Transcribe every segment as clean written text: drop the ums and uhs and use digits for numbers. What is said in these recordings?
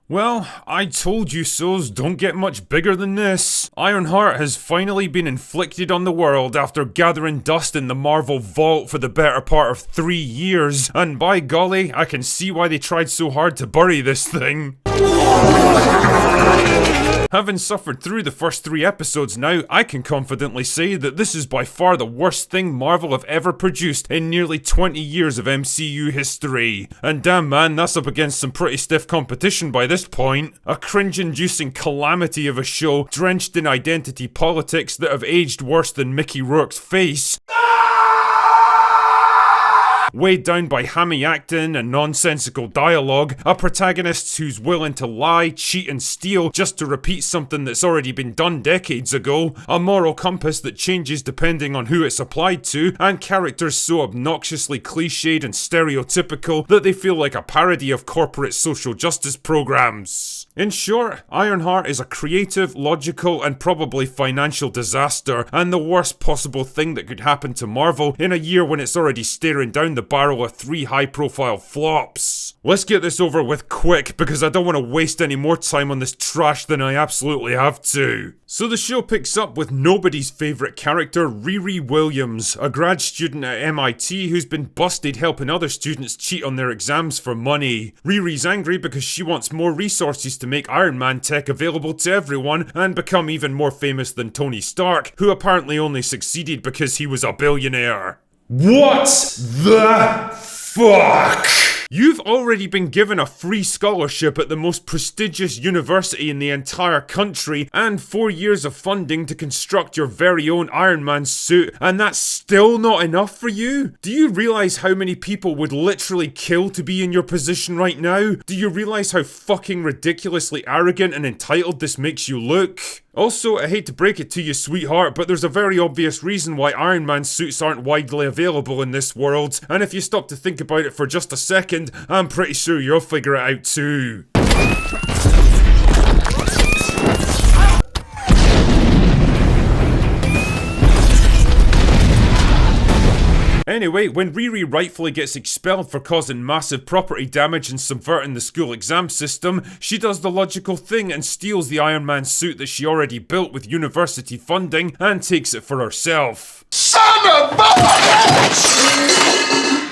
Well, I told you so's don't get much bigger than this. Ironheart has finally been inflicted on the world after gathering dust in the Marvel vault for the better part of 3 years, and by golly, I can see why they tried so hard to bury this thing. Having suffered through the first 3 episodes now, I can confidently say that this is by far the worst thing Marvel have ever produced in nearly 20 years of MCU history. And damn man, that's up against some pretty stiff competition by this point. A cringe-inducing calamity of a show drenched in identity politics that have aged worse than Mickey Rourke's face. Weighed down by hammy acting and nonsensical dialogue, a protagonist who's willing to lie, cheat and steal just to repeat something that's already been done decades ago, a moral compass that changes depending on who it's applied to, and characters so obnoxiously cliched and stereotypical that they feel like a parody of corporate social justice programs. In short, Ironheart is a creative, logical and probably financial disaster, and the worst possible thing that could happen to Marvel in a year when it's already staring down the barrel of 3 high-profile flops. Let's get this over with quick, because I don't want to waste any more time on this trash than I absolutely have to. So the show picks up with nobody's favourite character, Riri Williams, a grad student at MIT who's been busted helping other students cheat on their exams for money. Riri's angry because she wants more resources to make Iron Man tech available to everyone and become even more famous than Tony Stark, who apparently only succeeded because he was a billionaire. What the fuck? You've already been given a free scholarship at the most prestigious university in the entire country and 4 years of funding to construct your very own Iron Man suit, and that's still not enough for you? Do you realise how many people would literally kill to be in your position right now? Do you realise how fucking ridiculously arrogant and entitled this makes you look? Also, I hate to break it to you, sweetheart, but there's a very obvious reason why Iron Man suits aren't widely available in this world, and if you stop to think about it for just a second, I'm pretty sure you'll figure it out too. Anyway, when Riri rightfully gets expelled for causing massive property damage and subverting the school exam system, she does the logical thing and steals the Iron Man suit that she already built with university funding and takes it for herself. Son of a bitch!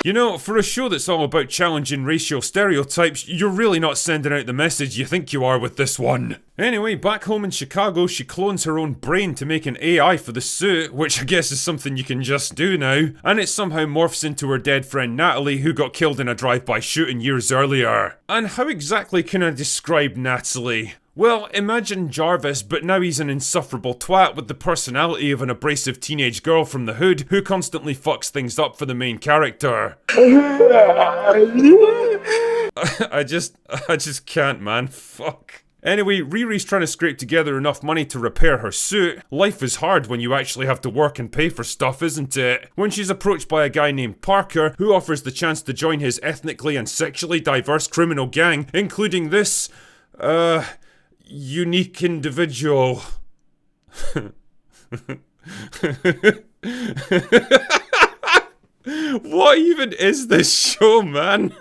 You know, for a show that's all about challenging racial stereotypes, you're really not sending out the message you think you are with this one. Anyway, back home in Chicago, she clones her own brain to make an AI for the suit, which I guess is something you can just do now, and it somehow morphs into her dead friend Natalie, who got killed in a drive-by shooting years earlier. And how exactly can I describe Natalie? Well, imagine Jarvis, but now he's an insufferable twat with the personality of an abrasive teenage girl from the hood who constantly fucks things up for the main character. I just can't, man. Fuck. Anyway, Riri's trying to scrape together enough money to repair her suit. Life is hard when you actually have to work and pay for stuff, isn't it? When she's approached by a guy named Parker, who offers the chance to join his ethnically and sexually diverse criminal gang, including this, unique individual. What even is this show, man?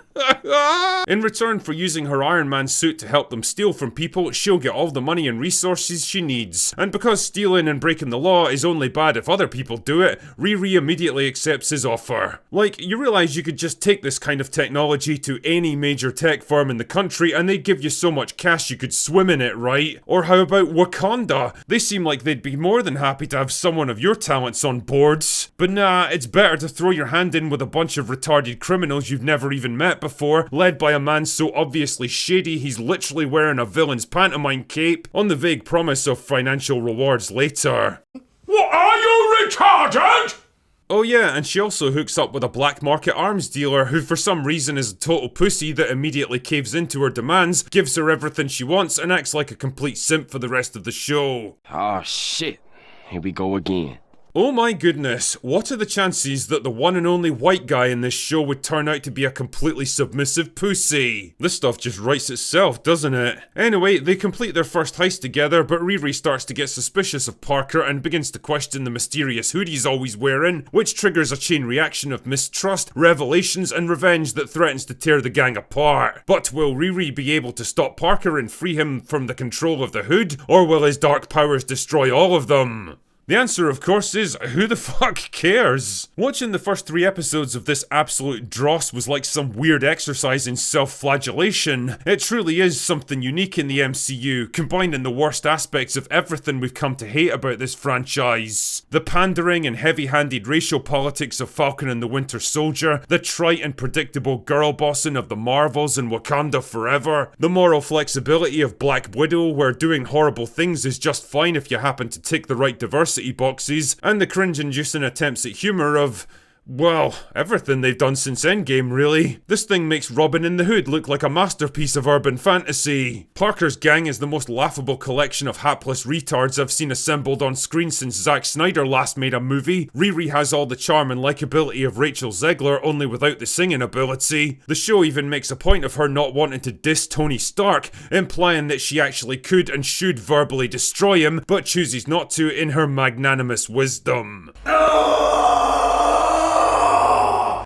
In return for using her Iron Man suit to help them steal from people, she'll get all the money and resources she needs. And because stealing and breaking the law is only bad if other people do it, Riri immediately accepts his offer. Like, you realise you could just take this kind of technology to any major tech firm in the country and they'd give you so much cash you could swim in it, right? Or how about Wakanda? They seem like they'd be more than happy to have someone of your talents on boards. But nah, it's better to throw your hand in with a bunch of retarded criminals you've never even met before, led by a man so obviously shady he's literally wearing a villain's pantomime cape, on the vague promise of financial rewards later. What, are you retarded? Oh yeah, and she also hooks up with a black market arms dealer who for some reason is a total pussy that immediately caves into her demands, gives her everything she wants and acts like a complete simp for the rest of the show. Oh shit, here we go again. Oh my goodness, what are the chances that the one and only white guy in this show would turn out to be a completely submissive pussy? This stuff just writes itself, doesn't it? Anyway, they complete their first heist together, but Riri starts to get suspicious of Parker and begins to question the mysterious hood he's always wearing, which triggers a chain reaction of mistrust, revelations, and revenge that threatens to tear the gang apart. But will Riri be able to stop Parker and free him from the control of the hood, or will his dark powers destroy all of them? The answer, of course, is who the fuck cares? Watching the first 3 episodes of this absolute dross was like some weird exercise in self-flagellation. It truly is something unique in the MCU, combining the worst aspects of everything we've come to hate about this franchise. The pandering and heavy-handed racial politics of Falcon and the Winter Soldier, the trite and predictable girl bossing of the Marvels and Wakanda Forever, the moral flexibility of Black Widow, where doing horrible things is just fine if you happen to tick the right diversity boxes, and the cringe-inducing attempts at humour of, well, everything they've done since Endgame, really. This thing makes Robin in the Hood look like a masterpiece of urban fantasy. Parker's gang is the most laughable collection of hapless retards I've seen assembled on screen since Zack Snyder last made a movie. Riri has all the charm and likability of Rachel Zegler, only without the singing ability. The show even makes a point of her not wanting to diss Tony Stark, implying that she actually could and should verbally destroy him, but chooses not to in her magnanimous wisdom.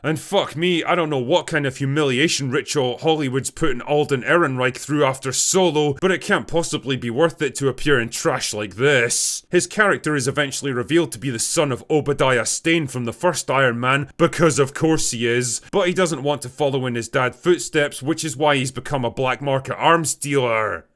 And fuck me, I don't know what kind of humiliation ritual Hollywood's putting Alden Ehrenreich through after Solo, but it can't possibly be worth it to appear in trash like this. His character is eventually revealed to be the son of Obadiah Stane from the first Iron Man, because of course he is, but he doesn't want to follow in his dad's footsteps, which is why he's become a black market arms dealer.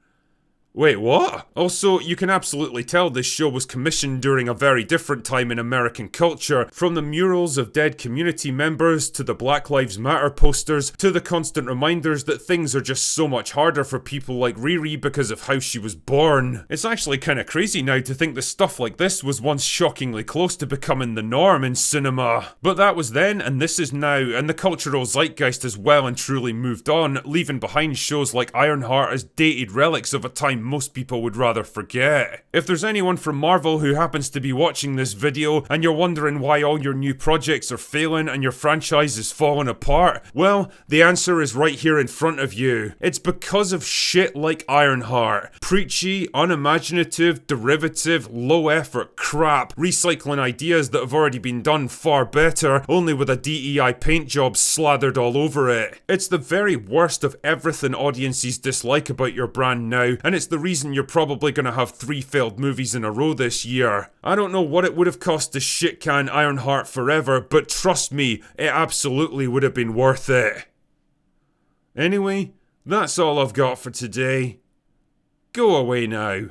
Wait, what? Also, you can absolutely tell this show was commissioned during a very different time in American culture, from the murals of dead community members, to the Black Lives Matter posters, to the constant reminders that things are just so much harder for people like Riri because of how she was born. It's actually kinda crazy now to think that stuff like this was once shockingly close to becoming the norm in cinema. But that was then, and this is now, and the cultural zeitgeist has well and truly moved on, leaving behind shows like Ironheart as dated relics of a time most people would rather forget. If there's anyone from Marvel who happens to be watching this video and you're wondering why all your new projects are failing and your franchise is falling apart, well, the answer is right here in front of you. It's because of shit like Ironheart. Preachy, unimaginative, derivative, low-effort crap, recycling ideas that have already been done far better, only with a DEI paint job slathered all over it. It's the very worst of everything audiences dislike about your brand now, and it's the reason you're probably gonna have 3 failed movies in a row this year. I don't know what it would have cost to shit-can Ironheart forever, but trust me, it absolutely would have been worth it. Anyway, that's all I've got for today. Go away now.